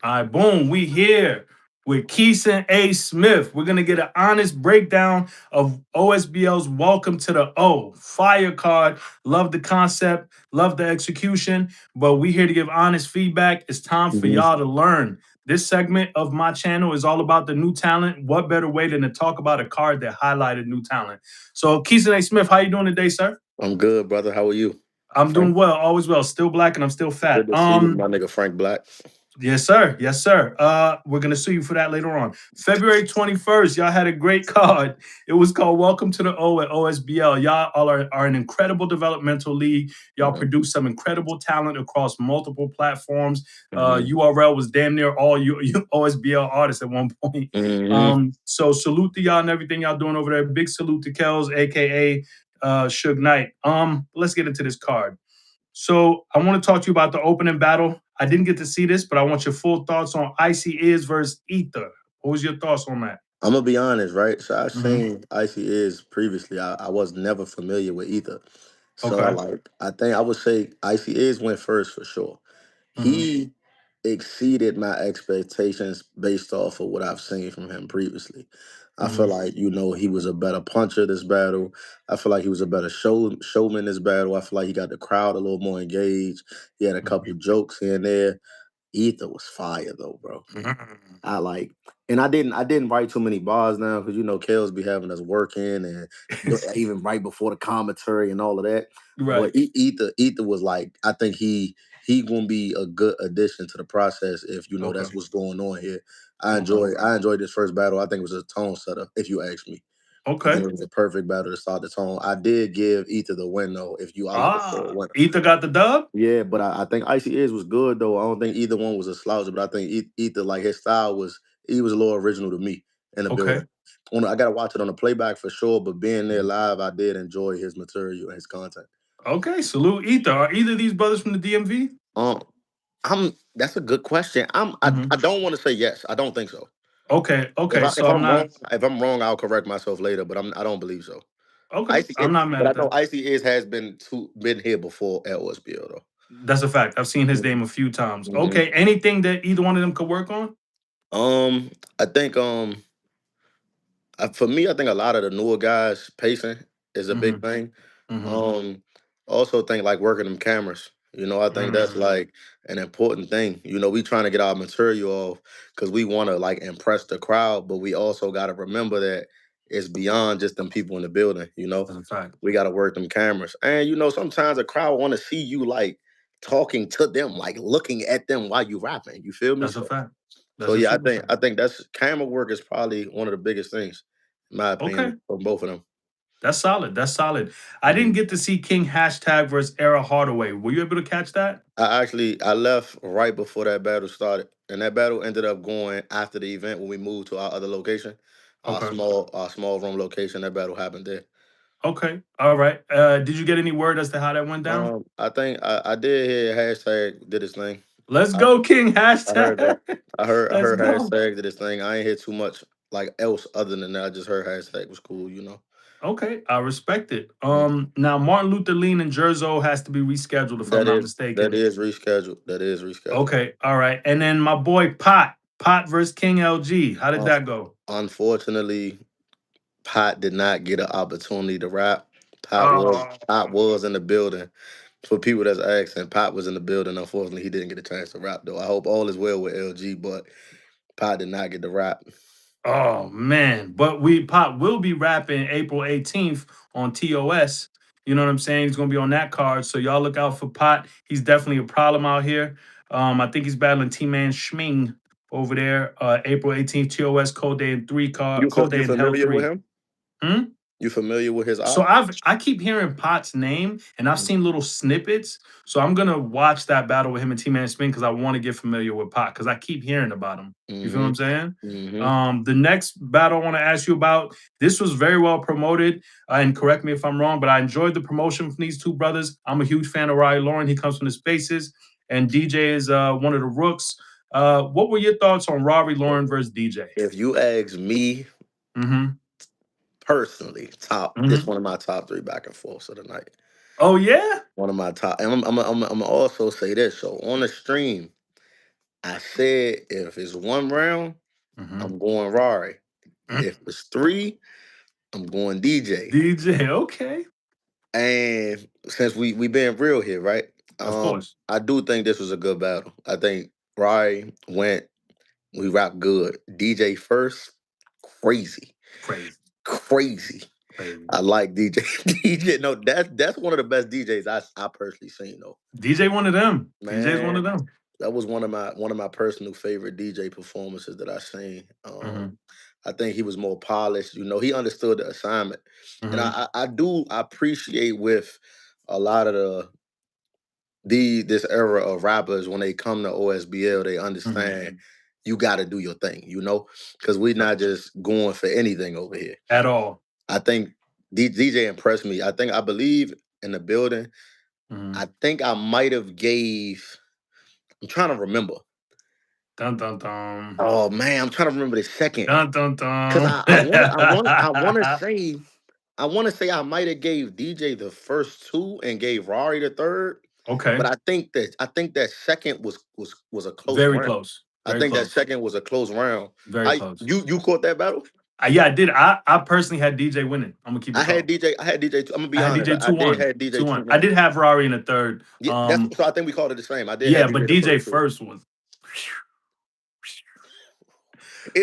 All right, boom. We here with Keese and A. Smith. We're gonna get an honest breakdown of OSBL's Welcome to the O. Fire card. Love the concept, love the execution, but we here to give honest feedback. It's time for Mhm. y'all to learn. This segment of my channel is all about the new talent. What better way than to talk about a card that highlighted new talent? So, Keese and A. Smith, how you doing today, sir? I'm good, brother. How are you? I'm doing Frank? well, always well. Still black and I'm still Good fat. to see you, my nigga Frank Black. Yes, sir. Yes, sir. We're gonna sue you for that later on. February 21st, y'all had a great card. It was called Welcome to the O at OSBL. Y'all all are an incredible developmental league. Y'all Mhm. produce some incredible talent across multiple platforms. Mhm. URL was damn near all OSBL artists at one point. Mhm. So salute to y'all and everything y'all doing over there. Big salute to Kels, aka Suge Knight. Let's get into this card. So I want to talk to you about the opening battle. I didn't get to see this, but I want your full thoughts on Icy Is versus Ether. What was your thoughts on that? I'm gonna be honest, right? So I've Hmm. seen Icy Is previously. I was never familiar with either. So Okay. I think I would say Icy Is went first for sure. Hmm. He exceeded my expectations based off of what I've seen from him previously. I feel Hmm. like, he was a better puncher this battle. I feel like he was a better showman this battle. I feel like he got the crowd a little more engaged. He had a couple jokes here and there. Ether was fire though, bro. Hmm. I like, and I didn't write too many bars now because Kels be having us working and even right before the commentary and all of that. Right. But Ether was like, I think he gonna be a good addition to the process if that's Okay. what's going on here. Okay. I enjoyed this first battle. I think it was a tone setter, if you ask me. I think Okay. it was a perfect battle to start the tone. I did give Ether the win though, if you are looking for a winner. Ether got the dub. Yeah, but I think Icy Is was good though. I don't think either one was a slouch, but I think Ether, like, his style was, he was a little original to me in the Okay. building. I gotta watch it on the playback for sure, but being there live, I did enjoy his material and his content. Okay. Salute Ether. Are either of these brothers from the DMV? Um, I'm That's a good question. I Hmm. don't want to say yes. I don't think so. Okay. Okay. So I'm not. If I'm wrong, I'll correct myself later. But I don't believe so. Okay. I'm not mad But I at know that. Icy Is has been here before at OSBL though. That's a fact. I've seen his Mhm. name a few times. Mhm. Okay. Anything that either one of them could work on? Um, I think for me, I think a lot of the newer guys pacing is a big Hmm. thing. Hmm. Um, also think like working them cameras. I think that's Mm. like an important thing. We trying to get our material off because we want to like impress the crowd, but we also got to remember that it's beyond just them people in the building. That's a fact. We got to work them cameras, and sometimes a crowd want to see you like talking to them, like looking at them while you rapping. You feel me? That's a So, fact. so That's a yeah, super fact. I think that's camera work is probably one of the biggest things, in my Okay. opinion, from both of them. That's solid. That's solid. I didn't Mhm. get to see King hashtag versus Era Hardaway. Were you able to catch that? I left right before that battle started, and that battle ended up going after the event when we moved to our other location, Okay. our small room location. That battle happened there. Okay. All right. Did you get any word as to how that went down? I think I did hear hashtag did his thing. Let's I, go, King I heard that. hashtag. I Let's heard go. hashtag did his thing. I ain't hear too much like else other than that. I just heard hashtag was cool. Okay, I respect it. Mhm. Now Martin Luther Lean and Jerzo has to be rescheduled if I'm not That mistaken. is rescheduled. That is rescheduled. Okay, all right. And then my boy Pot versus King LG. How did Uh, that go? Unfortunately, Pot did not get an opportunity to rap. Oh, Pot was in the building. For people that's asking, Pot was in the building. Unfortunately, he didn't get a chance to rap though. I hope all is well with LG, but Pot did not get to rap. oh man. But we Pot will be rapping April 18th on TOS. You know what I'm saying? He's gonna be on that card. So y'all look out for Pot. He's definitely a problem out here. I think he's battling T-Man Schming over there. April 18th, TOS Code Day and Code Day You and Hell familiar with 3. him? Hmm? You familiar with his So art? I keep hearing Pot's name and I've seen little snippets. So I'm gonna watch that battle with him and T Man Spin because I want to get familiar with Pot because I keep hearing about him. You feel what Mm-hmm. I'm saying? Mm-hmm. The next battle I want to ask you about. This was very well promoted, and correct me if I'm wrong, but I enjoyed the promotion from these two brothers. I'm a huge fan of Riley Lauren. He comes from the Spaces, and DJ is one of the Rooks. What were your thoughts on Rory Lauren versus DJ? If you ask me Mm-hmm. personally, this Mm-hmm. one of my top three back and forths of the night. Oh yeah. One of my top, and I'm also say this. So on the stream, I said if it's 1 round, Mm-hmm. I'm going Rari. If it's three, I'm going DJ. DJ, okay. And since we being real here, right? Of course. I do think this was a good battle. I think Rari went, we rap good. DJ first, crazy, Crazy. crazy. Crazy. I like DJ. DJ, no, that's one of the best DJs I personally seen though. DJ one of them. DJ's one of Man, them. that was one of my personal favorite DJ performances that I seen. Mm-hmm. I think he was more polished. He understood the assignment, and Mm-hmm. I do appreciate with a lot of this era of rappers when they come to OSBL, they Mm-hmm. understand you got to do your thing. Because we're Yep. not just going for anything over here. At all. I think DJ impressed me. I believe in the building. Mm-hmm. I think I might have gave. I'm trying to remember. Dun dun dun. Oh man, I'm trying to remember the second. Dun dun Cause dun. I want to say I might have gave DJ the first two and gave Rari the third, but Okay. I think that second was a close Very round. close. I Very think that close. second was a close round. Very I close. you caught that battle? Yeah, I did. I personally had DJ winning. I'm gonna keep it I had called. DJ. I had DJ. I'm gonna be I had honest. DJ I two did one. have DJ Two two one. I one. did have Rari in the third. Yeah, so I think we called it the same. I did have Yeah, but DJ the DJ first two. first was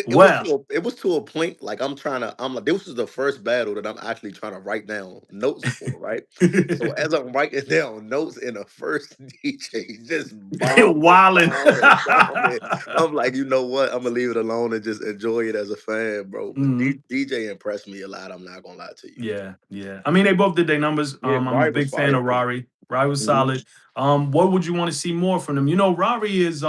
well. It was to a point like I'm like this was the first battle that I'm actually trying to write down notes for, right? So as I'm writing down notes in the first DJ just Wildin'. bombing, I'm like, you know what? I'm gonna leave it alone and just enjoy it as a fan, bro. But Mhm. DJ impressed me a lot. I'm not gonna lie to you. Yeah, yeah. I mean, they both did their numbers. Yeah, I'm a Rari was big fan fire of too. Rari. Rari was Hmm. solid. What would you want to see more from him? Rari is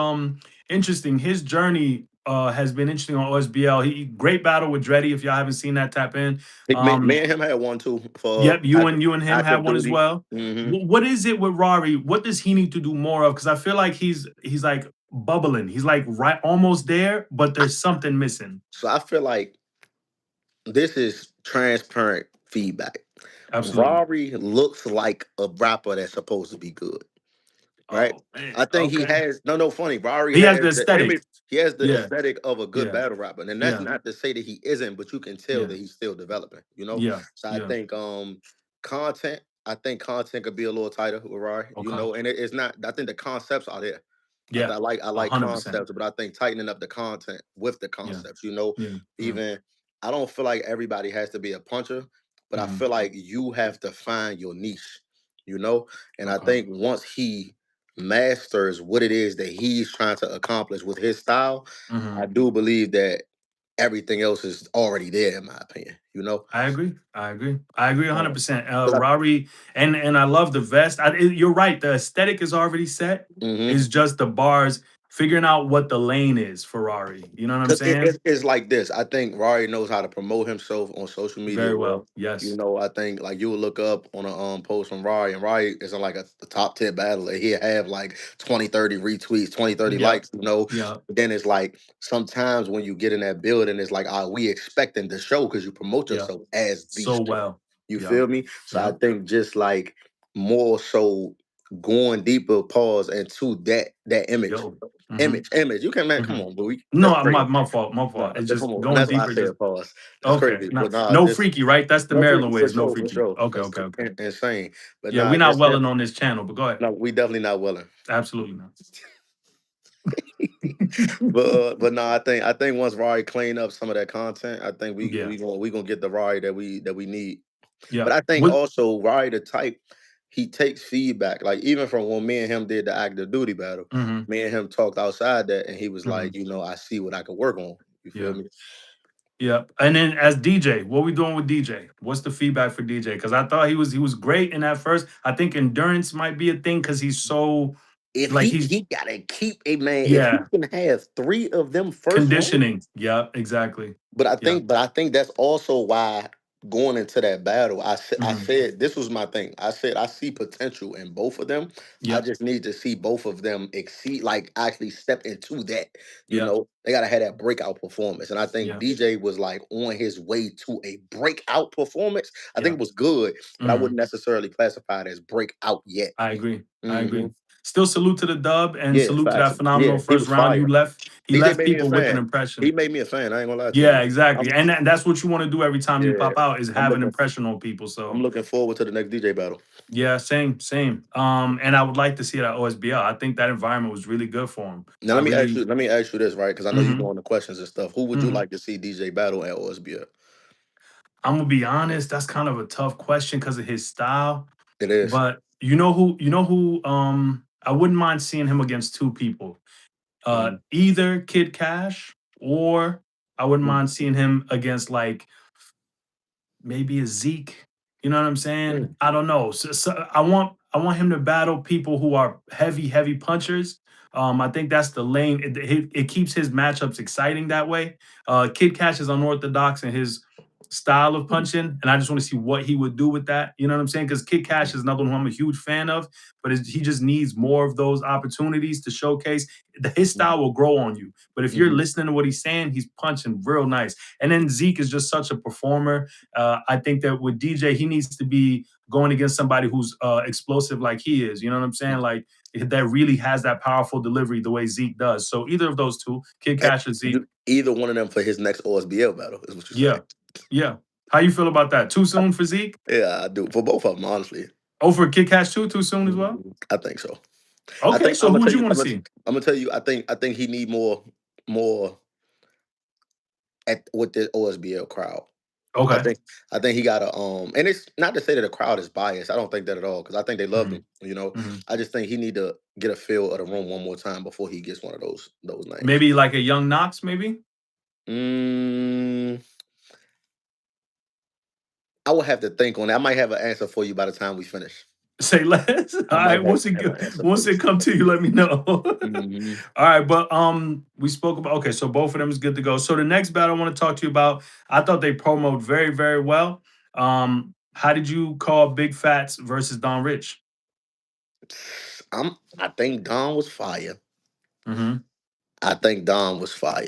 interesting. His journey has been interesting on OSBL. Great battle with Dreddy. If y'all haven't seen that, tap in. Me Um, and him had one too for yep, you and him had active one as duty. well. Hmm. What is it with Rari? What does he need to do more of? Because I feel like he's like bubbling. He's like right almost there, but there's something missing. So I feel like this is transparent feedback. Absolutely. Rory looks like a rapper that's supposed to be good, right? Oh man. I think he Okay. has no funny. Rory He has has the the aesthetic. image. He has the Yeah. aesthetic of a good Yeah. battle rapper, and that's Yeah. not to say that he isn't, but you can tell Yeah. that he's still developing. Yeah. So I Yeah. think content. I think content could be a little tighter with Rory. Okay. And it's not. I think the concepts are there. Yeah. I like 100%. concepts, but I think tightening up the content with the Yeah. concepts. Yeah. Yeah. Even I don't feel like everybody has to be a puncher, but I Hmm. feel like you have to find your niche. You know, and I Okay. think once he masters what it is that he's trying to accomplish with his style, Hmm. I do believe that everything else is already there, in my opinion. I agree. I agree. I agree 100%. Because Rari, and I love the vest. You're right. The aesthetic is already set. I, It's just the bars figuring out what the lane is for Rari. You know what I'm Cause saying? it's like this. I think Rari knows how to promote himself on social media Very well. well. Yes. I think like you will look up on a post from Rari, and Rari isn't like a top 10 battler. He'll have like 20, 30 retweets, 20, 30 Yep. likes. Yep. But then it's like sometimes when you get in that building, it's like, are we expecting the show because you promote Yep. yourself as the So show? well. You Yep. feel me? So I Yep. think just like more so going deeper pause into that image. Yo. Hmm. Image. You can, man, come Hmm. on, but that's No, crazy. my fault. My No, fault. It's come just on. And going that's why I deeper. Just said pause. That's okay. crazy. No, But nah, no just freaky, right? That's the no Maryland freaky way. for Is no sure, for freaky. sure. Okay. That's Okay. Okay. insane. But Yeah, nah, we're not welling on this channel, but go ahead. no, we definitely not willing. Absolutely not. But no, I think once Rari clean up some of that content, I think we Yeah. we gonna get the Rari that we need. Yeah. But I think What? also Rari the type, he takes feedback. Like even from when me and him did the active duty battle, Hmm. me and him talked outside that, and he was Hmm. like, I see what I could work on. You feel Yeah. me? Yeah. And then as DJ, what we doing with DJ? What's the feedback for DJ? Because I thought he was great in that first. I think endurance might be a thing because he's so If like he he's he gotta keep a man, if he yeah can have three of them first rounds. conditioning. Yeah. Exactly. But I Yeah. think, but I think that's also why going into that battle, I Hmm. said this was my thing. I said I see potential in both of them. I Yep. just need to see both of them exceed, like actually step into that. Yep. They gotta have that breakout performance, and I think Yeah. DJ was like on his way to a breakout performance. I think Yeah. it was good, but I Hmm. wouldn't necessarily classify it as breakout yet. I agree. I Hmm. agree. still salute to the dub and Yeah, salute to facts. that phenomenal Yeah, he first was round you fire. left. He DJ left made me a people with an fan. He impression. made me a fan. I ain't gonna lie to Yeah, you. exactly. I'm And that's what you want to do every time you yeah. pop out is I'm have an looking impression on people. I'm So looking forward to the next DJ battle. yeah, same, same. And I would like to see it at OSBL. I think that environment was really good for him. Now I really. let me ask you this, right? Because I know you're Hmm. doing the questions and stuff. Who would you Hmm. like to see DJ battle at OSBL? I'm gonna be honest. That's kind of a tough question because of his style. It is. But you know who? You know who? I wouldn't mind seeing him against two people. Mhm. Either Kid Cash or I wouldn't mind seeing him against like maybe a Zeke. You know what I'm saying? Mhm. I don't know. So I want him to battle people who are heavy punchers. I think that's the lane. It keeps his matchups exciting that way. Kid Cash is unorthodox in his style of punching, and I just want to see what he would do with that. You know what I'm saying? Because Kid Cash is another one who I'm a huge fan of, but he just needs more of those opportunities to showcase. His Mhm. style will grow on you, but if you're Mhm. listening to what he's saying, he's punching real nice. And then Zeke is just such a performer. I think that with DJ, he needs to be going against somebody who's explosive like he is. You know what I'm saying? Like that really has that powerful delivery the way Zeke does. So either of those two, Kid And Cash or Zeke. either one of them for his next OSBL battle is what you're saying. Yeah, yeah. How you feel about that? Too soon for Zeke? Yeah, I do. For both of them, honestly. Oh, for Kid Cash too? Too soon as well? I think so. I Okay, think so I'm who gonna would tell you you. want to see? I'm gonna tell you. I think he need more at with the OSBL crowd. I Okay. think I think he got to and it's not to say that the crowd is biased. I don't think that at all because I think they loved Hmm. him. You know, Hmm. I just think he need to get a feel of the room one more time before he gets one of those names. Maybe like a young Knox, maybe? Mm, I will have to think on that. I might have an answer for you by the time we finish. Say less. All I might right. Once it have an answer for once you. it come to you, let me know. Hmm. All right, but we spoke about okay, so both of them is good to go. So the next battle I want to talk to you about, I thought they promoted very well. How did you call Big Fats versus Don Rich? I think Don was fire. Mm-hmm. I think Don was fire.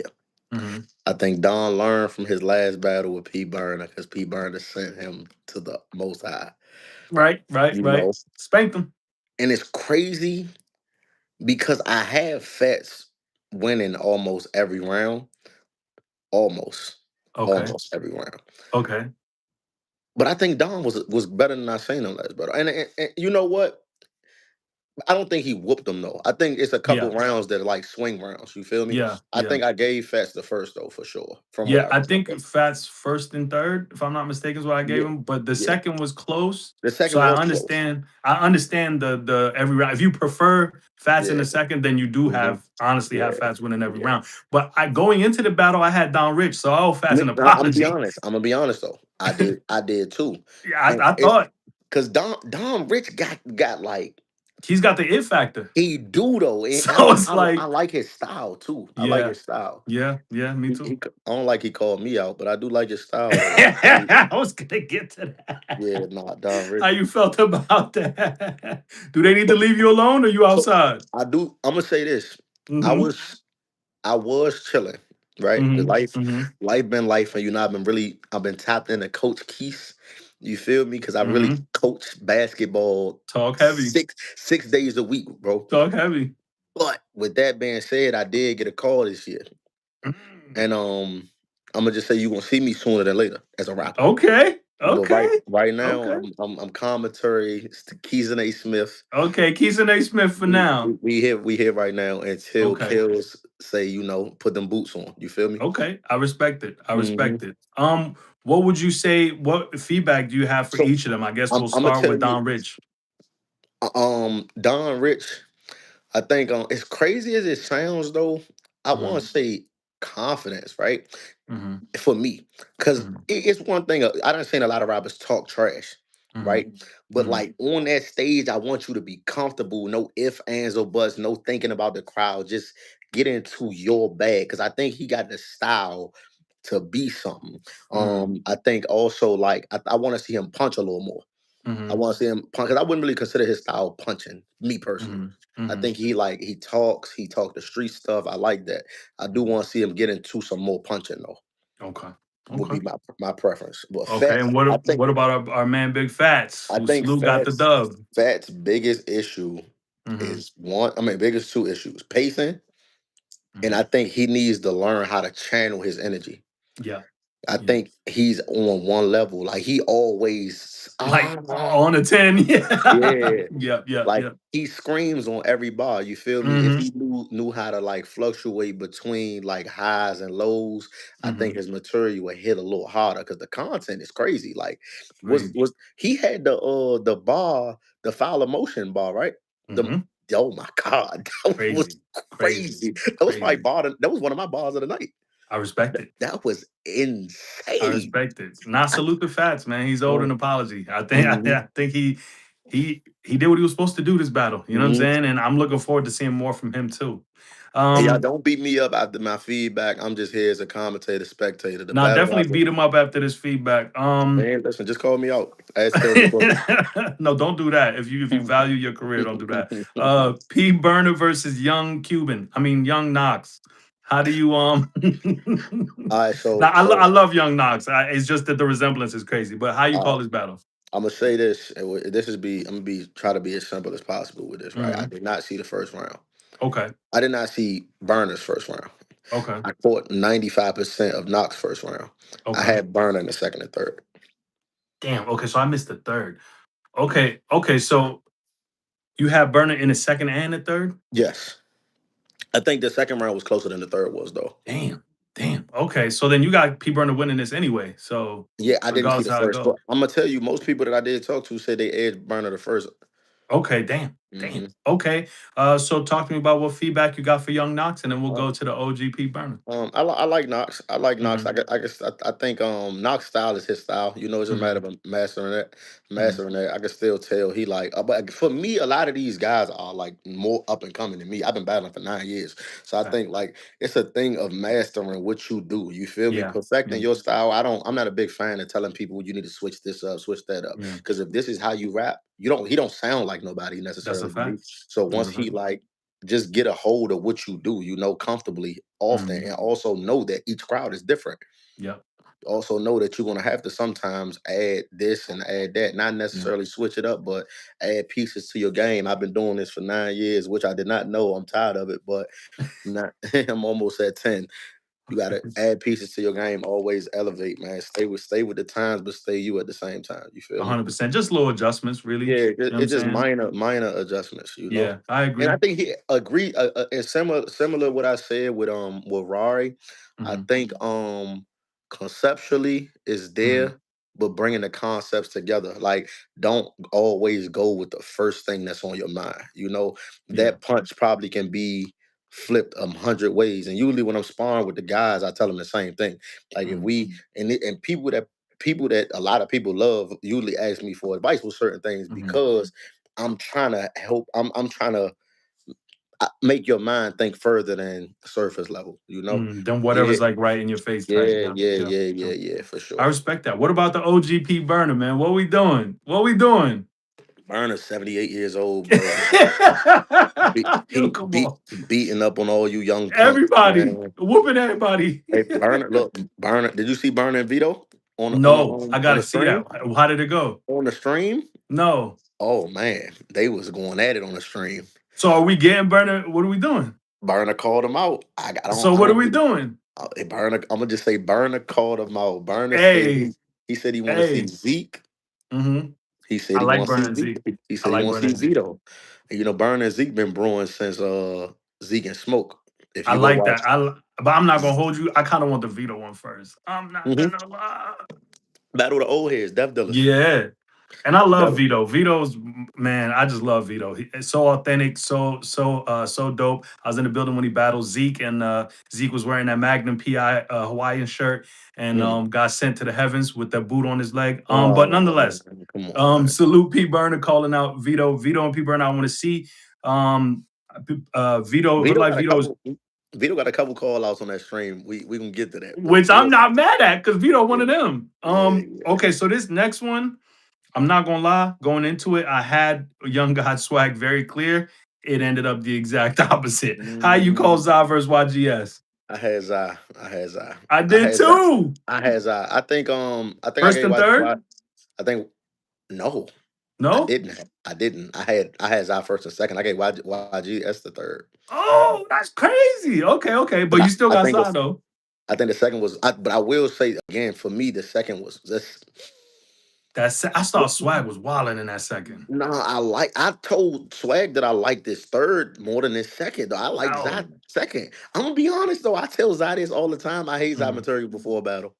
Mm-hmm. I think Don learned from his last battle with P Burner because P Burner sent him to the most high. You Right. know, Spanked them. and it's crazy because I have Fats winning almost every round, almost, Okay. almost every round. Okay. But I think Don was better than I seen him last battle. And you know what? I don't think he whooped him though. I think it's a couple Yeah. rounds that are like swing rounds. You feel me? I Yeah. think I gave Fats the first though for sure, from what Yeah, I I remember. think Fats first and third, if I'm not mistaken, is what I gave Yeah, him. But the yeah. second was close. The So second I was close. understand. I understand the every round. If you prefer Fats in Yeah. the second, then you do Hmm. have honestly have Yeah. Fats winning every Yeah. round. But I going into the battle, I had Don Rich, so I owe Fats an I'm gonna be apology. honest. I'm gonna be honest though. I did too. Yeah, And I it's thought because Don Rich got like he's got the it factor. he do though, and So it's I like, like his style too. I like yeah, his style. yeah, me too. I don't like he called me out, but I do like his style though. I was gonna get to Yeah, that. nah, Don How Rich. you felt about that? Do they need to leave you alone or you So outside? I do. I'm gonna say this. I Mm-hmm. was I was chilling, right? The Mm-hmm. Mm-hmm. life been life, and you know I've been tapped into Coach Keese. You feel me? Because I really Mm-hmm. coach basketball Talk heavy. 6 days a week, bro. Talk heavy. But with that being said, I did get a call this year, Mm. and I'm gonna just say you're gonna see me sooner than later as a rapper. Okay. But Okay. right now, Okay. I'm commentary. It's the Keys and A Smith. Okay. Keese and A. Smith for now. We here right now until Okay. Kills say put them boots on. You feel me? Okay. I respect it. I Hmm. respect it. What would you say? What feedback do you have for So each of them? I guess we'll I'm gonna start tell with you, Don Rich. Don Rich. I think as crazy as it sounds though, I want Mm-hmm. to say confidence, right? Mm-hmm. For me, because Mm-hmm. it's one thing. I done seen a lot of rappers talk trash, Mm-hmm. right? But Mm-hmm. like on that stage, I want you to be comfortable. No ifs, ands, or buts. No thinking about the crowd. Just get into your bag. Because I think he got the style to be something. Mm-hmm. I think also like I want to see him punch a little more. I Mm-hmm. want to see him punch because I wouldn't really consider his style punching. Me personally, Mm-hmm. I Mm-hmm. think he talk the street stuff. I like that. I do Mm-hmm. want to see him get into some more punching though. Okay. Would be Okay. my preference. But Okay. And I think what about our man Big Fats, I who think Slew got the Fats dub? Fats biggest issue. Mm-hmm. is one. I mean, biggest two issues: pacing, and I Mm-hmm. think he needs to learn how to channel his energy. Yeah. I Yeah. think he's on one level. Like he always Like on a 10. Yeah. yeah. Yep. Yep. Like Yep. he screams on every bar. You feel me? If Mm-hmm. he knew how to like fluctuate between like highs and lows, I think Mm-hmm. his material would hit a little harder because the content is crazy. Like Crazy. was he had the bar, the foul motion bar, right? The Mm-hmm. oh my god, that was Crazy. Crazy. crazy. That was probably Crazy. that was one of my bars of the night. I respect That, it. that was I insane. respect it. Not I, salute the fats, man. He's owed an um, apology. I think mhm, I think he did what he was supposed to do this battle. You know what I'm mhm. saying? And I'm looking forward to seeing more from him too. And y'all Um don't beat me up after my feedback. I'm just here as a commentator, spectator. The now battle definitely rapper. beat him up after this feedback. Man, listen, just call me out. Ask Terry Booker. No, don't do that. If you value your career, don't do that. P Burner versus Young Cuban. I mean Young Knox. How do you All right, now I so love Young Knox. It's just that the resemblance is crazy. But how you uh, call this battle? I'm gonna say this, and this is I'm gonna be try to be as simple as possible with this, right? I Mhm. did not see the first round. Okay. I did not see Burner's first round. Okay. I caught 95% of Knox first round. I Okay. had Burner in the second and third. Damn. Okay. So I missed the third. Okay. Okay. So you have Burner in the second and the third? Yes. I think the second round was closer than the third was though. Damn. Damn. Okay. So then you got P Burner winning this anyway. So Yeah, I didn't see regardless the of how it first, goes. but I'm gonna tell you, most people that I did talk to said they edged Burner the first. Okay. Damn. Damn. Hmm Okay. So talk to me about what feedback you got for Young Knox, and then we'll go to the OGP Burner. I like Knox. I like Knox. Mm-hmm. I think Knox style is his style. You know, it's just a matter Mm-hmm. of mastering that. Mm-hmm. Mastering that. I can still tell he like. But for me, a lot of these guys are like more up and coming than me. I've been battling for 9 years, so I Fact. think like it's a thing of mastering what you do. You feel me? Yeah. Perfecting Yeah. your style. I'm not a big fan of telling people you need to switch this up, switch that up. Yeah. Because if this is how you rap, you don't. He don't sound like nobody That's a necessarily to me. fact. So once he 100%. like just get a hold of what you do, you know, comfortably often, Mm-hmm. and also know that each crowd is different. Yep. Also know that you're gonna have to sometimes add this and add that, not Yeah. necessarily switch it up, but add pieces to your game. I've been doing this for 9 years, which I did not know. I'm tired of it, but not, I'm almost at 10. You gotta add pieces to your game, always elevate, man. Stay with the times, but stay you at the same time. You feel me? 100%. Just little adjustments, really. You Yeah, know what I'm it's just saying? minor adjustments, you know. Yeah, I And I agree. think he agreed. It's similar what I said with Rari. I Mhm, think conceptually is mhm, there, but bringing the concepts together. Like, don't always go with the first thing that's on your mind. You know, yeah, that punch probably can be flipped 100 ways. And usually when I'm sparring with the guys, I tell them the same thing. Like if mhm, we and people that a lot of people love usually ask me for advice with certain things mhm, because I'm trying to help. I'm trying to make your mind think further than surface level. You know? then Yeah, whatever's, like, right in your face type, yeah, yeah, yeah, yeah, yeah, yeah. yeah, yeah, for I sure. respect that. What about the OGP burner, man? What we doing? What we doing? Burner's 78 years old, bro. Yo, He come on. beating up on all you young punks, Everybody, man. whooping everybody. Hey, Burner, look, Burner. Did you see Burner and Vito No, I on gotta the see that. stream? How did it go? On the stream? No. Oh man, they was going at it on the stream. So are we getting burner? What are we doing? Burner called him out. So I what are don't we really. doing? Burner. I'm gonna just say Burner called him out. Burner said Hey, he said he want to see hey. Zeke. Mm-hmm. He said I he like want to see burner Zeke. Zeke. He I said he like want to burner see Zeke. Vito. And Burner and Zeke been brewing since Zeke and Smoke. If I you go like watch. that. But I'm not gonna hold you. I kind of want the Vito one first. I'm not Mhm. gonna lie. Battle of the old heads, Death Dealers. Yeah, and I love Battle. Vito. Vito's man. I just love Vito. It's so authentic, so dope. I was in the building when he battled Zeke, and Zeke was wearing that Magnum PI Hawaiian shirt, and Mm. got sent to the heavens with that boot on his leg. But Oh nonetheless, man, come on, man. salute P Burner calling out Vito. Vito and P Burner. I want to see. Um, Vito look Vito like got a Vito's, couple. Vito got a couple call outs on that stream. We gonna get to that, but which I'm Vito. not mad at because Vito one Yeah, of them. yeah, Okay, yeah. so this next one, I'm not gonna lie. Going into it, I had Young God swag very clear. It ended up the exact opposite. How you call Mm, Za versus YGS? I had Zai. I had Zai. I I did had Zai. too. I had Zai. I think I First gave and third? I think no, I No. didn't. I didn't. I had Zai first and second. I gave YGS the third. Oh, that's crazy. Okay, okay, but Because you still I got think Zah though. I think the second was. But I will say again, for me, the second was just. That's I saw Swag was wilding in that second. Nah, I told Swag that I like this third more than this second. Though I like Zai No. second. I'm gonna be honest though. I tell Zai this all the time. I hate Zai Mhm. material before a battle.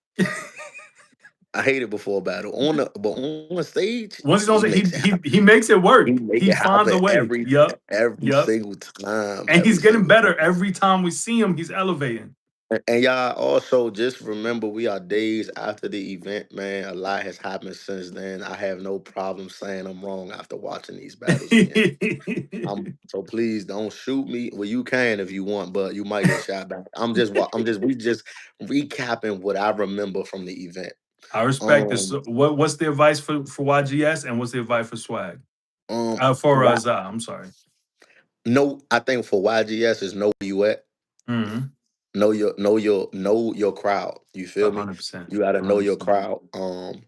I hate it before a battle. On the stage, Once he's on he stage, makes it happen. he makes it He work. make He it finds a happen way. Yup. every Yup. single time. And Every he's getting single better time. every time we see him. He's elevating. And y'all also just remember we are days after the event, man. A lot has happened since then. I have no problem saying I'm wrong after watching these battles again. So please don't shoot me. Well, you can if you want, but you might get shot back. We just recapping what I remember from the event. I respect this. Um So what's the advice for YGS and what's the advice for Swag? For why Zah, I'm sorry. no, I think for YGS is know where you at. Mm-hmm. Know your crowd. You feel me? 100%. You gotta know your 100%. crowd.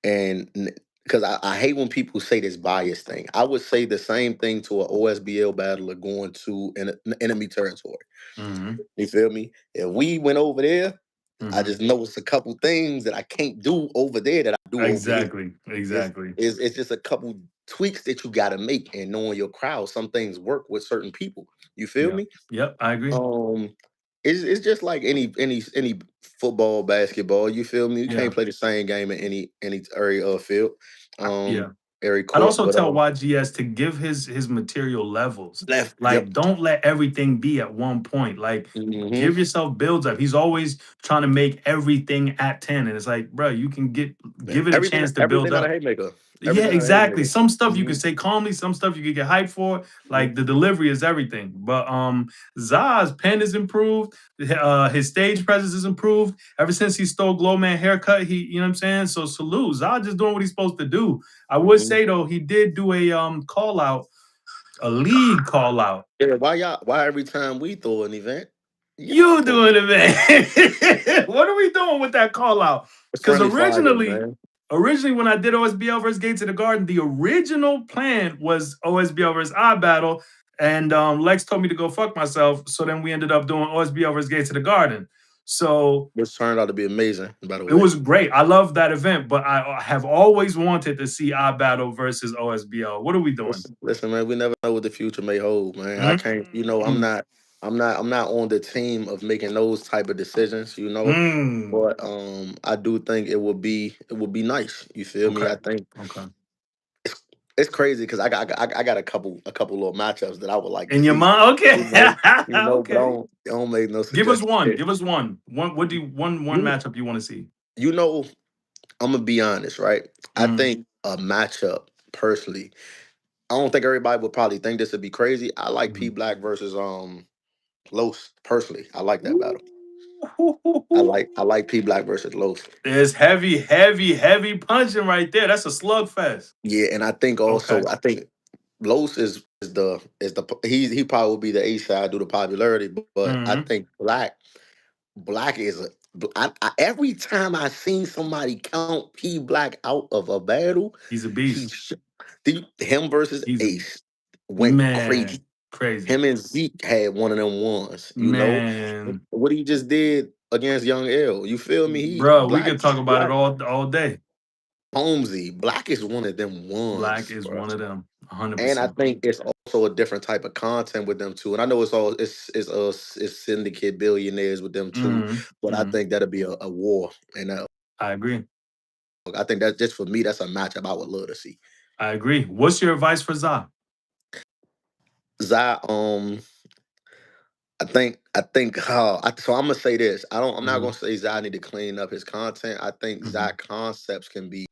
And because I hate when people say this bias thing. I would say the same thing to an OSBL battler going to an enemy territory. Mm-hmm. You feel me? If we went over there, I Mm-hmm. just noticed a couple things that I can't do over there that I do over here. Exactly. It's Exactly. it's just a couple tweaks that you gotta make and knowing your crowd. Some things work with certain people. You feel Yep. me? Yep. I agree. Um, it's just like any football, basketball. You feel me? You Yeah. can't play the same game in any area of field, Yeah. um, area I'd court. also But tell YGS to give his material levels. left, yep. Like, don't let everything be at one point. Like, Hmm. give yourself builds up. He's always trying to make everything at 10. And it's like, bro, you can give it a Everything, chance to build everything not a up. haymaker. Yeah, Everything not a exactly. haymaker. Some stuff you can Hmm. say calmly, some stuff you can get hyped for. Like the Hmm. delivery is everything. But Zah's pen is improved. His stage presence is improved. Ever since he stole Glowman haircut, he, you know what I'm saying? So salute. Zah just doing what he's supposed to do. I would Hmm. say though, he did do a call out, a league call out. Yeah, why every time we throw an event, y'all You pull doing it, man. What are we doing with that call out? Because friendly fire, man. originally when I did OSBL versus Gates of the Garden, the original plan was OSBL versus I battle. And Lex told me to go fuck myself. So then we ended up doing OSBL versus Gates of the Garden. So This turned out to be amazing, by the it way. was great. I love that event, but I have always wanted to see I battle versus OSBL. What are we doing? Listen, man, we never know what the future may hold, man. I can't, Mm, I'm not on the team of making those type of decisions, mm. But I do think it would be nice. You feel me? Okay. I think Okay. it's crazy because I got a couple little matchups that I would like to In your see. mind? Okay. You know, but Okay. it don't make no Give us suggestions. one. Give us one. What do you one You matchup you want to see? you know, I'm gonna be honest, right? I Mm, think a matchup personally. I don't think everybody would probably think this would be crazy. I like P mhm. Black versus Los personally. I like that battle. I Ooh. like I like P Black versus Los. There's heavy, heavy, heavy punching right there. That's a slugfest. Yeah, and I think Okay. also I think Los is the he probably will be the A side due to popularity, but I Hmm. think Black is every time I seen somebody count P Black out of a battle, He's a he beast. sh- him versus He's a Ace went man. crazy. Crazy. Him and Zeke had one of them ones, Man. What he just did against Young L. You feel me? He Bro, we Black could talk about it all day. Holmesy. Black is one of them Black ones, is bro. one of them. And I 100%. think it's also a different type of content with them too. And I know it's syndicate billionaires with them too, Hmm. but I Hmm. think that'll be a war. And I agree. I think that's just for me. That's a matchup I would love to see. I agree. What's your advice for Za? Zai, so I'm gonna say this. I'm not gonna Hmm. say Zai need to clean up his content. I think Zai Hmm. concepts can be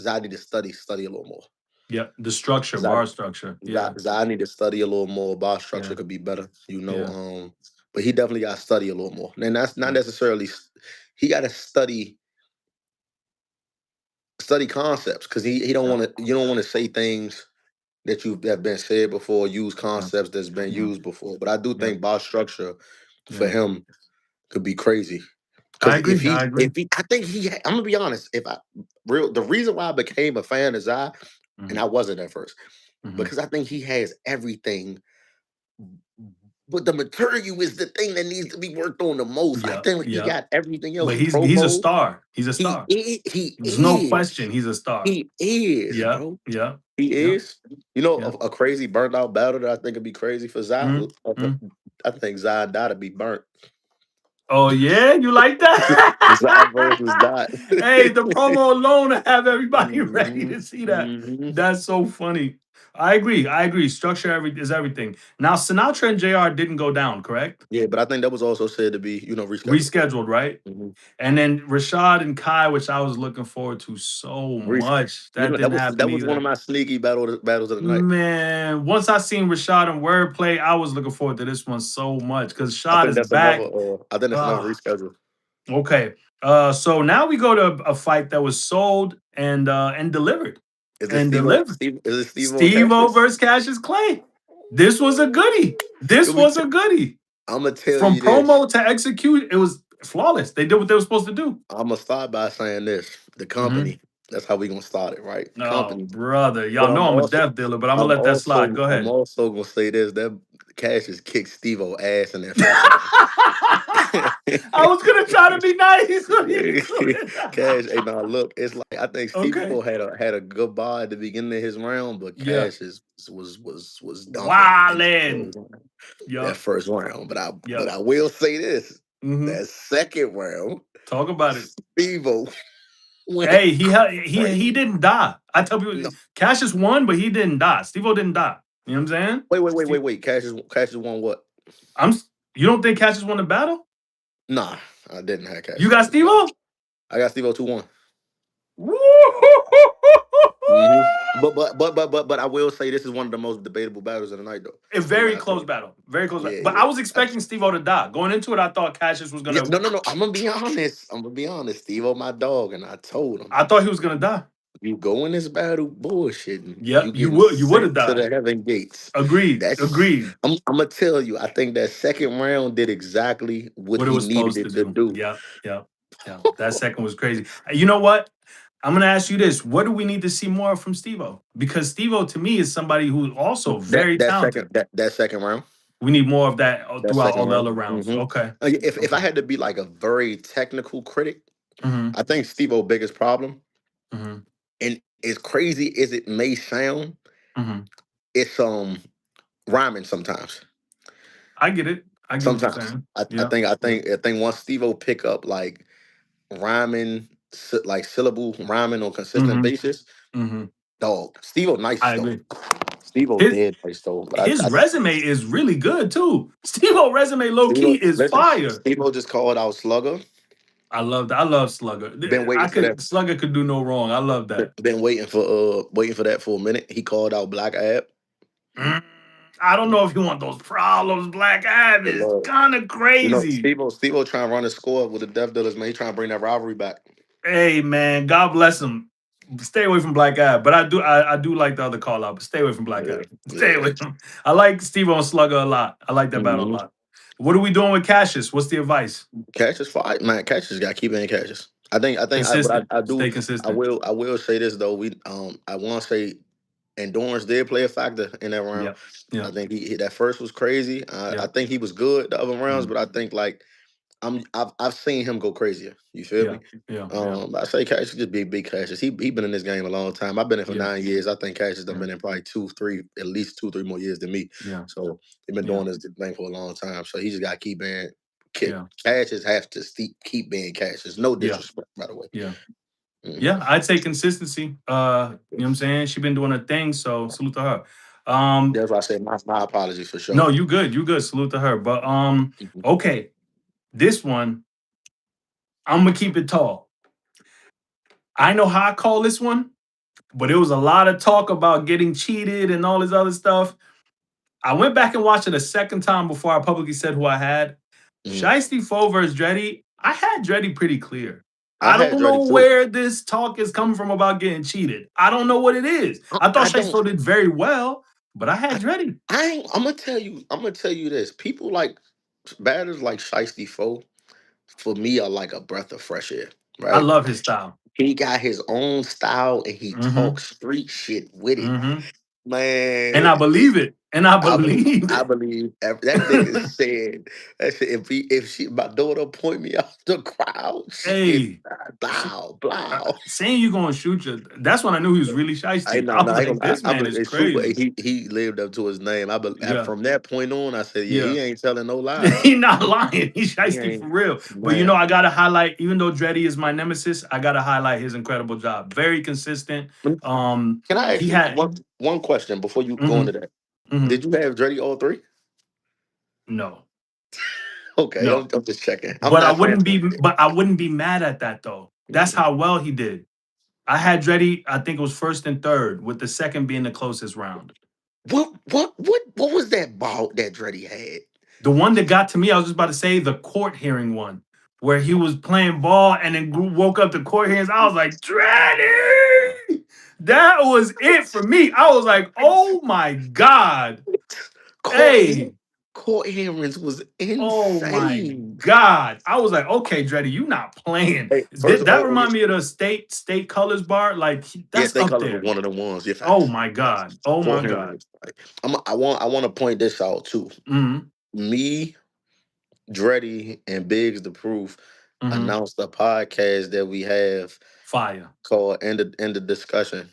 Zai need to study a little more. Yep. The structure, Zai, bar structure. Yeah. Zai need to study a little more. Bar Yeah. structure could be better, Yeah. but he definitely got to study a little more. And that's not Yeah. necessarily he got to study concepts because he don't Yeah. want to. You don't want to say things that have been said before, use Yeah. concepts that's been Yeah. used before. But I do Yeah. think bar structure for Yeah. him could be crazy. I Because if agree. he, I agree. if he, I think I'm gonna be honest. The reason why I became a fan of Zai and Mhm. I wasn't at first Mhm. because I think he has everything, but the material is the thing that needs to be worked on the most. I Yep. think he Yep. got everything else. But he's a Promo, star. He's a he star. is, he There's no is, question he's a star. he is, Yep. bro. Yep. He Yep. is. You know, Yep. a crazy burnt out battle that I think would be crazy for Zion. Mm, mm. I think Zion Dot to be burnt. Oh yeah, you like Zion that? versus Dot. Hey, the promo alone to have everybody ready hmm to see that. hmm That's so funny. I agree. I agree. Structure is everything. Now Sinatra and JR didn't go down, correct? Yeah, but I think that was also said to be, rescheduled. Rescheduled, right? hmm And then Rashad and Kai, which I was looking forward to so much, that That didn't was happen one of either. my sneaky battles of the night. Man, once I seen Rashad and Wordplay, I was looking forward to this one so much because I Shad think is that's another. back. I think that's another Ah, reschedule. okay. So now we go to a fight that was sold and delivered. Is it And delivered. Is it Steve or Steve O Cassius? versus Cassius Clay. This was a goodie. This was a goodie. I'm gonna tell From you this. promo to execute, it was flawless. They did what they were supposed to do. I'm gonna start by saying this: the Hmm. company. That's how we gonna start it, right? The Oh, company. brother. But Y'all know I'm a death dealer, but I'm gonna let that slide. Go I'm ahead. also gonna say this: that Cassius kicked Steve O ass in that first round. I was gonna try to be nice when you Cash, hey, now look, it's like I think Steve Okay. O had a good bar at the beginning of his round, but Yeah. Cash was dumping in the Wildin'. first round. That Yup. first round. But Yup. I will say this: Hmm. that second round, Talk about it. Steve O went Hey, he crazy. didn't die. I tell No, people Cassius won, but he didn't die. Steve-O didn't die. You know what I'm saying? wait. Cassius won what? I'm you don't think Cassius won the battle? Nah, I didn't have You Cassius got winning the battle. Steve-O? I got Steve O 2-1. Woo! Mm-hmm. But I will say this is one of the most debatable battles of the night, though. A In very my close opinion. battle. Very close battle. Yeah, But yeah. I was expecting Steve-O to die. Going into it, I thought Cassius was Yeah, gonna no. I'm gonna be honest. Steve O my dog, and I told him, I thought he was gonna die. you go in this battle bullshitting, you Yep, getting you would have sent to died. the heaven gates. Agreed. That's Agreed. I'm gonna tell you, I think that second round did exactly what What it he was needed supposed to it to do. do. Yep, yep, yep. That second was crazy. You know what? I'm gonna ask you this: what do we need to see more from Steve-O? Because Steve-O to me is somebody who also very talented. That second round. We need more of that That throughout second all the round. other rounds. Okay. If I Okay. had to be like a very technical critic, Mm-hmm. I think Steve O's biggest problem, Mm-hmm. and as crazy as it may sound, Mm-hmm. it's rhyming sometimes. I get it. I get what you're Sometimes saying. Yeah. Yeah. I think once Steve O pick up like rhyming, like syllable rhyming on consistent Mm-hmm. basis, Mm-hmm. dog. Steve O nice I though. agree. Steve O His dead nice though. But his resume is really good too. Steve-O resume low Steve key O, is listen, fire. Steve O just called out Slugger. I love that. I love Slugger. Been I waiting for that. could Slugger could do no wrong. I love that. Been waiting for that for a minute. He called out Black Ab. Mm, I don't know if you want those problems. Black Ab Good is lord. kind of crazy. Steve O trying to run the score with the Death Dealers, man. He trying to bring that rivalry back. Hey man, God bless him. Stay away from Black Ab, but I do like the other call out. But stay away from Black Yeah, Ab. Stay yeah. away from. I like Steve on Slugger a lot. I like that battle a Mm-hmm. lot. What are we doing with Cassius? What's the advice? Cassius fight, man. Cassius got to keep being Cassius. Consistent. I Stay do. consistent. I will say this though. I want to say endurance did play a factor in that round. Yep. Yep. I think that first was crazy. I Yep. think he was good the other rounds, Mm. but I think like I've seen him go crazier. You feel Yeah. me? Yeah. Yeah. I say Cash just be big Cassius. He been in this game a long time. I've been in for Yeah. 9 years. I think Cassius done Yeah. been in probably at least 2, 3 more years than me. Yeah. So he been Yeah. doing this thing for a long time. So he just got to keep being. Yeah. Cassius has to keep being Cassius. No Yeah. disrespect, by the way. Yeah. Mhm. Yeah. I'd say consistency. You know what I'm saying? She been doing her thing, so salute to her. That's why I said my apologies for sure. No, you good. You good. Salute to her. But Mhm. okay. This one, I'm gonna keep it tall. I know how I call this one, but it was a lot of talk about getting cheated and all this other stuff. I went back and watched it a second time before I publicly said who I had. Mhm. Shiesty Foe versus Dreddy. I had Dreddy pretty clear. I I had don't Dreddy know too. where this talk is coming from about getting cheated. I don't know what it is. I thought I Shiesty don't. Foe did very well, but I had I, Dreddy. I ain't. I'm gonna tell you. I'm gonna tell you this. People like batters like Shiesty Foe for me are like a breath of fresh air, I right? love his style. he got his own style and he Mm-hmm. talks street shit with it. Mm-hmm. And Man, I believe it. And I believe I it. believe that nigga said that shit, if she my daughter point me out the crowd, shit, Hey, sh- blow, blow. saying you gonna shoot you. That's when I knew he was really I shiesty. no, I no, was I ain't like, gonna. this I man believe is it's super. crazy. He lived up to his name. Yeah. From that point on, I said, yeah, Yeah. he ain't telling no lies. He's not lying. He's He shiesty for ain't, real. But man. I gotta highlight, even though Dreddy is my nemesis, I gotta highlight his incredible job. Very consistent. Can I He ask you had one question before you go hmm into that? hmm Did you have Dreddy all three? no, Okay, no. I'm just checking. I'm not saying. But I wouldn't be mad at that though. That's Mhm. how well he did. I had Dreddy, I think it was first and third, with the second being the closest round. What was that ball that Dreddy had? The one that got to me, I was just about to say the court hearing one, where he was playing ball and then woke up to court hearings. I was like, Dreddy! That was it for me. I was like, oh my God. Court he- Hey, Court hearings was oh my insane. God. I was like, okay, Dreddy, you not playing. Hey, first Did of that all, remind me of the state colors bar? Like yes, that's they up colors was there. one of the ones. Yeah, Oh facts. my Facts. God. Oh Court my God. hearings. Like, I want to point this out too. Mm-hmm. Me, Dreddy, and Biggs the Proof Mm-hmm. announced a podcast that we have Fire. called End of Discussion.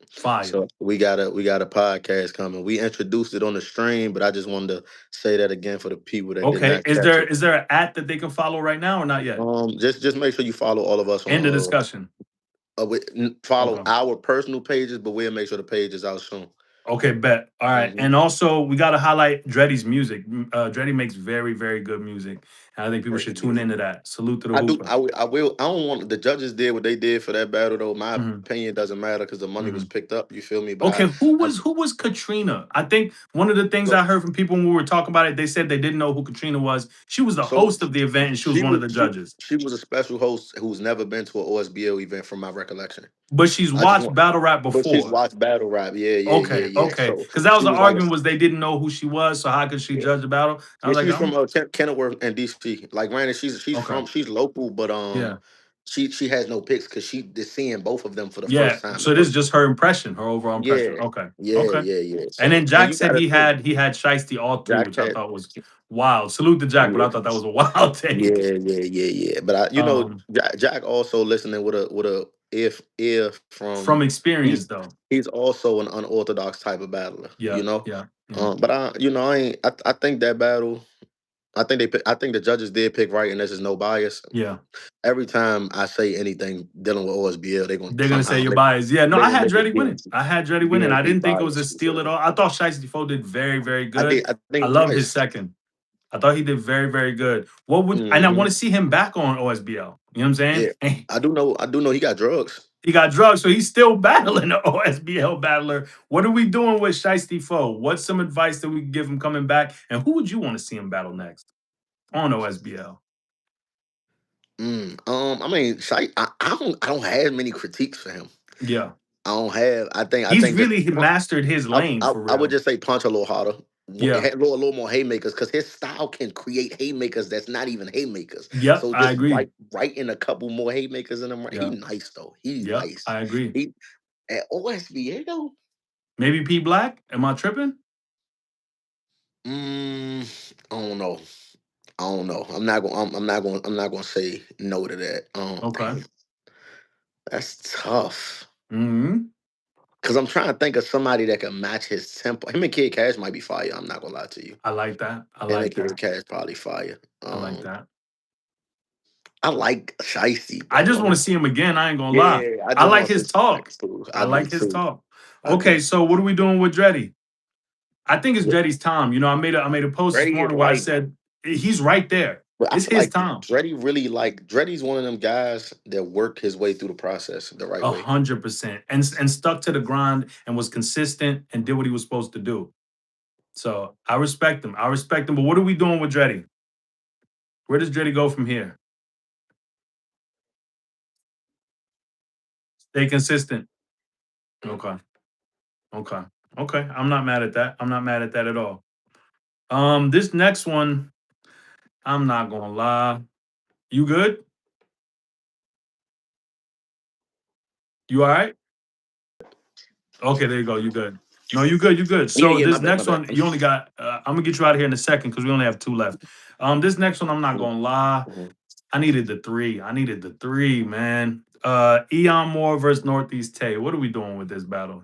Fire. So we got a podcast coming. We introduced it on the stream, but I just wanted to say that again for the people that did Okay. not catch it. Is there an app that they can follow right now or not yet? Just make sure you follow all of us End of on discussion. follow Okay. our personal pages, but we'll make sure the page is out soon. Okay, bet. All right. Hmm. And also, we got to highlight Dreddy's music. Dreddy makes very, very good music. And I think people should Great tune music. into that. Salute to the I do. Hooper. I will. I don't want the judges did what they did for that battle though. My Hmm opinion doesn't matter because the money was hmm picked up. You feel me? Okay, But who was Katrina? I think one of the things so I heard from people when we were talking about it, they said they didn't know who Katrina was. She was the so host of the event and she was she one of was the judges. she was a special host who's never been to an OSBL event from my recollection. But she's I just watched want, battle rap but she's before. watched battle rap. Yeah, yeah, yeah, Okay, yeah. okay. So Because that was she the was like, argument was they didn't know who she was, so how could she yeah, judge the battle? I yeah. was like, She's from I'm Kenilworth and DC. Like, granted, okay. she's local, but Yeah. she has no picks because she is seeing both of them for the Yeah. first time in So this is person. just her impression, her overall impression. Yeah, Okay. yeah, Okay. yeah, yeah. And So, then and Jack you said gotta think, he had Shiesty all through, Jack which I had, thought was wild. Salute to Jack, but yeah, I thought that was a wild yeah, take. yeah, yeah, yeah. But Um, Jack also listening with a if from from experience he's though. he's also an unorthodox type of battler, Yeah, yeah, yeah, But I ain't. I think that battle. I think the judges did pick right, and this is no bias. yeah. Every time I say anything dealing with OSBL, they're gonna They're gonna say somehow you're biased. Yeah, no, they I gonna had make Dreddy it winning. I had Dreddy winning. I DMV didn't think it was a bias. You steal feel at me? all. I thought Shiesty Foe did very, very good. I I think loved his twice. second. I thought he did very, very good. What would and I want Hmm. to see him back on OSBL. You know what I'm saying? Yeah, I do know he got drugs. He got drugs, so he's still battling the OSBL battler. What are we doing with Shiesty Foe? What's some advice that we can give him coming back? And who would you want to see him battle next on OSBL? I mean, I don't have many critiques for him. Yeah. I don't have. I He's think just really mastered his lane for I would real. just say punch a little harder, Yeah. a little more haymakers, because his style can create haymakers that's not even haymakers. Yep. So I just agree. write in a couple more haymakers in him. He Yeah. nice though. He's Yep. nice. I agree. He at OSBL. Maybe P Black? Am I tripping? I don't know. I don't know. I'm not going. I'm not going. I'm not going to say no to that. Okay. Damn, that's tough. hmm Cause I'm trying to think of somebody that can match his tempo. Him and Kid Cash might be fire. I'm not gonna lie to you. I like that. I Him and like Kid that. Cash probably fire. I like that. I like Shiesty, I bro. just want to see him again. I ain't gonna lie. Yeah, I I just like want to his see talk. Shiesty too. I I do like his too. talk. I Okay, do. so what are we doing with Dreddy? I think it's Dreddy's time. I made a post this Ready is morning where I right, said he's right there. but I It's feel his like time. Dreddy's one of them guys that work his way through the process the right way. 100%. And stuck to the grind and was consistent and did what he was supposed to do. So I respect him. I respect him. But what are we doing with Dreddy? Where does Dreddy go from here? Stay consistent. Okay. Okay. Okay. I'm not mad at that. I'm not mad at that at all. This next one, I'm not gonna lie. You good? You all right? Okay, there you go. You good. No, you good. You good. Yeah, So yeah, my this bad, my next bad. one, you only got. I'm gonna get you out of here in a second because we only have two left. This next one, I'm not Mhm, gonna lie. mhm. I needed the three. I needed the three, man. Eon Moore versus Northeast Tay. What are we doing with this battle?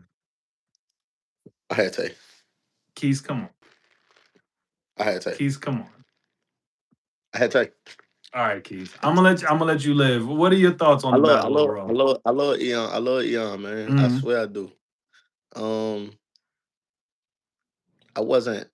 I had Tay. Keese, come on. I had Tay. Keese, come on. I had Tay. All right, Keith. I'm gonna let you live. What are your thoughts on I the love, I battle love, I overall? love, I love Eon. I love Eon, man. I Mm-hmm. swear I do. Um, I wasn't.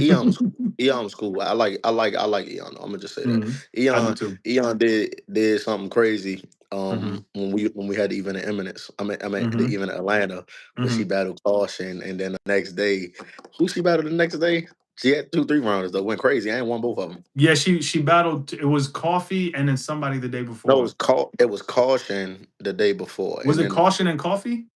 Eon was cool. Eon was cool. I like Eon. I'm gonna just say that Hmm. I do Eon too. Eon did something crazy. Hmm. When we had the event in Eminence, I mean the Hmm. event in Atlanta when she Hmm. battled Caution, and then the next day, who she battled the next day? She had 2 3 rounders though. Went crazy. I ain't won both of them. Yeah, she battled. It was Coffee and then somebody the day No, before. it was Caution the day before, Was and it then Caution and Coffee?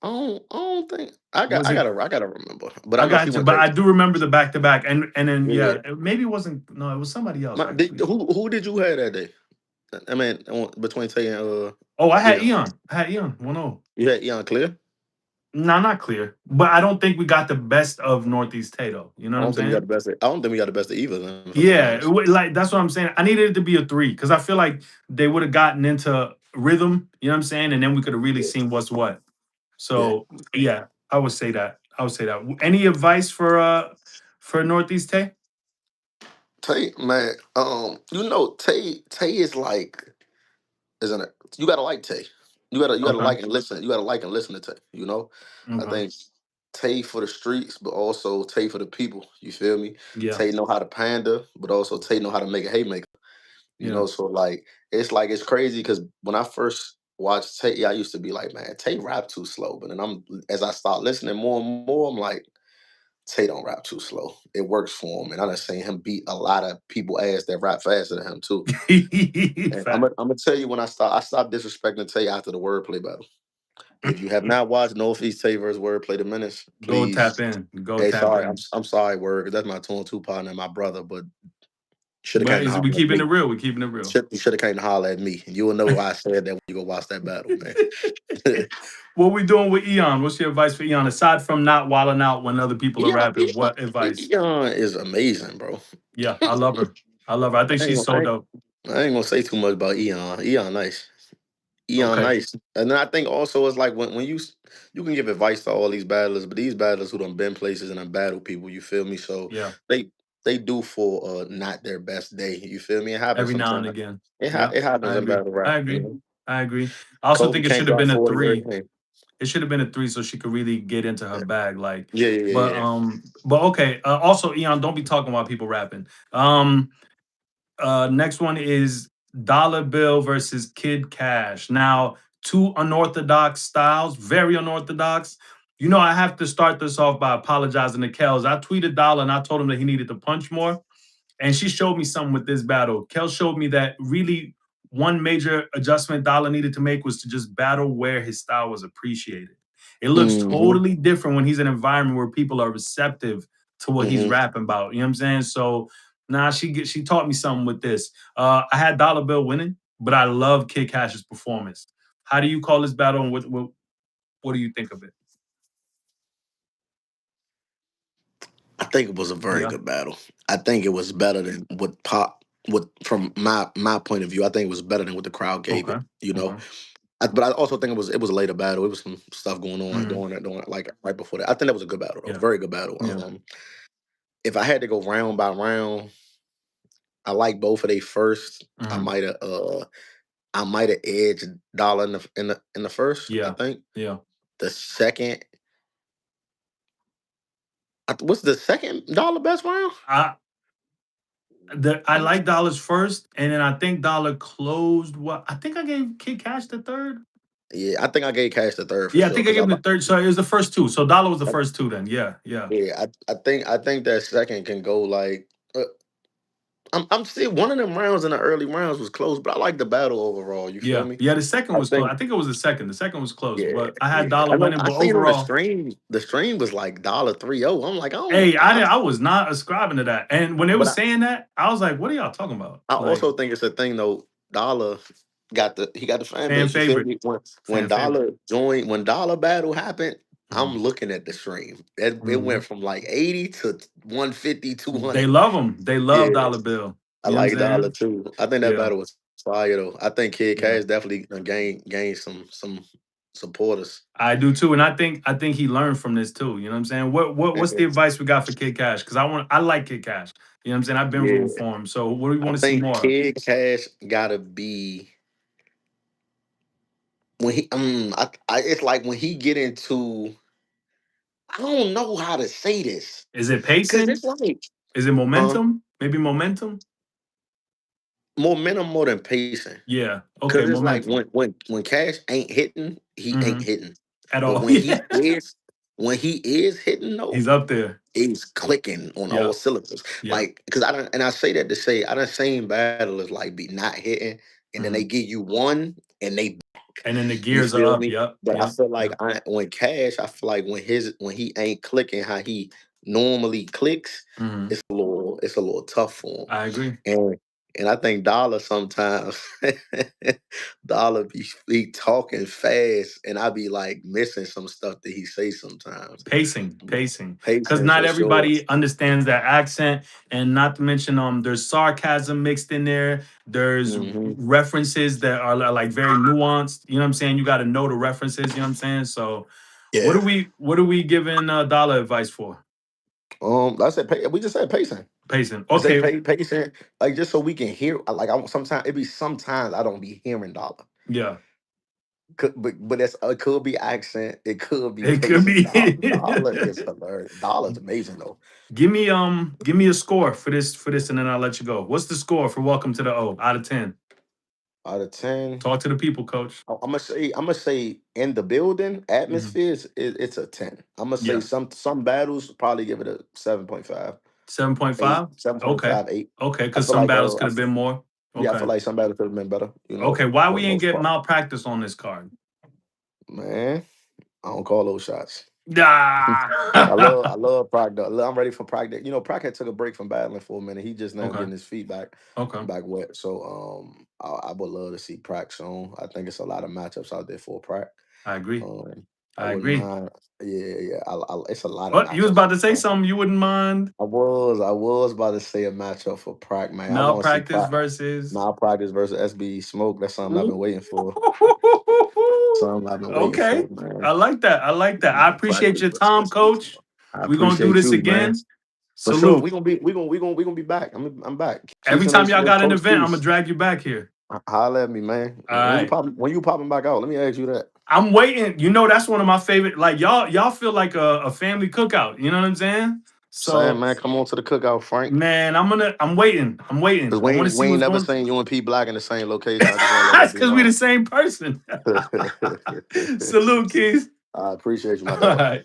I don't think I got Was it? I gotta remember, but I I know she got you, went but I crazy. do remember the back to back, and then Yeah, yeah, maybe it wasn't. No, it was somebody else actually. who did you have that day? I mean, between Tay and Oh, I had Eon. Eon. I had Eon. 1-0. You had Eon Clear. No, not clear, but I don't think we got the best of Northeast Tato. You know I what I'm don't think we got saying? the best. I don't think we got the best of either of them, if I'm being Yeah, honest. like that's what I'm saying. I needed it to be a three because I feel like they would have gotten into rhythm. You know what I'm saying? And then we could have really Yeah, seen what's what. yeah. So yeah, I would say that. I would say that. Any advice for Northeast Tay? Tay, man. Tay is like, isn't it? You gotta like Tay. You gotta Okay. like and listen. You gotta like and listen to Tay. I Okay. think Tay for the streets, but also Tay for the people. You feel me? Yeah. Tay know how to pander, but also Tay know how to make a haymaker. Yeah. So like it's crazy because when I first watched Tay, I used to be like, man, Tay rap too slow. But then as I start listening more and more, I'm like, Tay don't rap too slow. It works for him, and I done seen him beat a lot of people ass that rap faster than him too. And I'm Fact. gonna, I'm gonna tell you when I stopped disrespecting Tay after the wordplay battle. If you have not watched Northeast Tay versus Wordplay the Menace, Go please. tap in. Go Hey, tap sorry, I'm in. I'm sorry, Word, 'cause that's my 2-on-2 partner and my brother, but should have But came to is we holler at keeping it me. real? We keeping it real. You should have came to holler at me, and you will know why I said that when you go watch that battle, man. What we doing with Eon? What's your advice for Eon? Aside from not wilding out when other people are Eon, rapping, Eon, what advice? Eon is amazing, bro. Yeah, I love her. I love her. I think I ain't she's gonna, so dope. I ain't gonna say too much about Eon. Eon nice. Eon Okay. nice. And then I think also it's like when you can give advice to all these battlers, but these battlers who done been places and done battle people, you feel me? So Yeah. they they do for not their best day. You feel me? It happens Every now and sometimes. again. It Yeah. it happens I in agree. battle I rap. agree. I agree. I also Kobe think it can't should have drop been a 40 every three. game. It should have been a three so she could really get into her bag. Like, Yeah, yeah, yeah, yeah. but okay. Also, Eon, don't be talking while people rapping. Next one is Dollar Bill versus Kid Cash. Now, two unorthodox styles, very unorthodox. You know, I have to start this off by apologizing to Kels. I tweeted Dollar and I told him that he needed to punch more. And she showed me something with this battle. Kel showed me that really one major adjustment Dollar needed to make was to just battle where his style was appreciated. It looks Mm-hmm. totally different when he's in an environment where people are receptive to what he's Mm-hmm. rapping about. You know what I'm saying? So nah, she taught me something with this. I had Dollar Bill winning, but I love Kid Cash's performance. How do you call this battle, and what do you think of it? I think it was a very Yeah. good battle. I think it was better than what Pop what from my point of view, I think it was better than what the crowd gave Okay. it. Okay. But I also think it was a later battle. It was some stuff going on Hmm. during like right before that. I think that was a good battle though. Yeah. Very good battle. Yeah. If I had to go round by round, I like both of they first. I Hmm. might have I might have edged Dollar in the first, I Yeah. think. Yeah. The second what's the second Dollar best round? I I I'm like Dollar's first, and then I think Dollar closed. What I think I gave Kid Cash the third. Yeah, I think I gave Cash the third for Yeah, I sure think I because gave him the third. So it was the first two. So Dollar was the I first two. Then yeah, yeah, yeah, I think that second can go like I'm still one of them rounds in the early rounds was close, but I like the battle overall. You feel yeah, me? yeah. The second I was close. think I think it was the second. The second was close, yeah, but I had yeah. Dollar I know winning. I But seen on the overall, stream, the stream was like $3.30. I'm like, hey, I I was not ascribing to that. And when they but was saying that, I was like, "What are y'all talking about?" I Like, also think it's a thing though, Dollar. got the fan Fan base. You feel favorite. me? When Fan favorite. Dollar joined, when Dollar Battle happened, I'm Mhm. looking at the stream. It went Mhm. from like 80 to 150, They 200. love him. They love Yeah, Dollar Bill. I You know what I'm like Dollar saying? too. I think that Yeah. battle was fire though. I think Kid Yeah. Cash definitely gonna gain some supporters. I do too, and I think he learned from this too. You know what I'm saying? What's the advice we got for Kid Cash? Because I like Kid Cash. You know what I'm saying? I've been rooting Yeah, for him. So what do we I want to see think more of? Kid Cash gotta be when he it's like when he get into, I don't know how to say this. Is it Cause pacing? it's like, Is it huh? momentum? Maybe momentum? Momentum more than pacing. Yeah. Okay, Cause it's like momentum. when Cash ain't hitting, he ain't Hmm. hitting. At But all. Yeah. when he is hitting though, He's up there. it's clicking on all Yep. cylinders. Yep. Like, cause I don't, and I say that to say I done seen battlers like be not hitting, and then they Mhm. give you one and they, And then the you gears are feel up. me? Yep. But I Yep. feel like Yep. when Cash, I feel like when he ain't clicking how he normally clicks, Hmm. it's a little tough for him. I agree. And I think Dollar sometimes Dollar be talking fast, and I be like missing some stuff that he say sometimes. Pacing, because Patience not for sure. everybody understands that accent, and not to mention, there's sarcasm mixed in there. There's Hmm. references that are like very nuanced. You know what I'm saying? You got to know the references. You know what I'm saying? So, Yeah. what are we giving Dollar advice for? I said we just said pacing. Pacing. I say Okay. pacing, like just so we can hear. Like I sometimes it be sometimes I don't be hearing Dollar. Yeah. But it could be accent. It could be It could pacing. be. Dollar is hilarious. Dollar's amazing though. Give me a score for this, and then I'll let you go. What's the score for Welcome to the O out of 10? Out of 10, Talk to the people, coach. I'm gonna say in the building Mhm. atmospheres, it's a 10. I'm gonna say Yeah. some battles probably give it a 7.5, 8, 7.5? Okay. 7.5, 8. Okay, I because feel some like battles could have been more. yeah, I feel Okay. like some battles could have been better, Okay, why for we the ain't most get part. malpractice on this card? Man, I don't call those shots. I Ah. love Prague. I'm ready for Prague. Prague had took a break from battling for a minute. He just now Okay. getting his feet Okay. back wet. So I would love to see Prague soon. I think it's a lot of matchups out there for Prague. I agree. I I wouldn't agree. mind. Yeah, yeah. It's a lot of What? You was matchups about for to say Prague. something you wouldn't mind? I was about to say a matchup for Prague, man. I want to see Malpractice Prague. versus. Malpractice versus SB Smoke. That's something I've been Ooh. waiting for. Something I've been waiting Okay. for, man. I like that. I like that. I appreciate Malpractice your versus time, SB coach. Smoke. I We're gonna do appreciate this you, man. again. For sure, Salute. we gonna be back. I'm back. Every Keese and time y'all ACL, got an Coach event, I'm gonna Keese. drag you back here. Holla at me, man. All right. When you popping back out, let me ask you that. I'm waiting. You know, that's one of my favorite. Like y'all feel like a family cookout. You know what I'm saying? Saying, So, man, come on to the cookout, Frank. man, I'm waiting. I'm waiting. Cause I want to we see ain't what's never going. seen you and P Black in the same location. I just want to let That's that be because we the known. same person. Salute, Keith. I appreciate you, my All dog. right.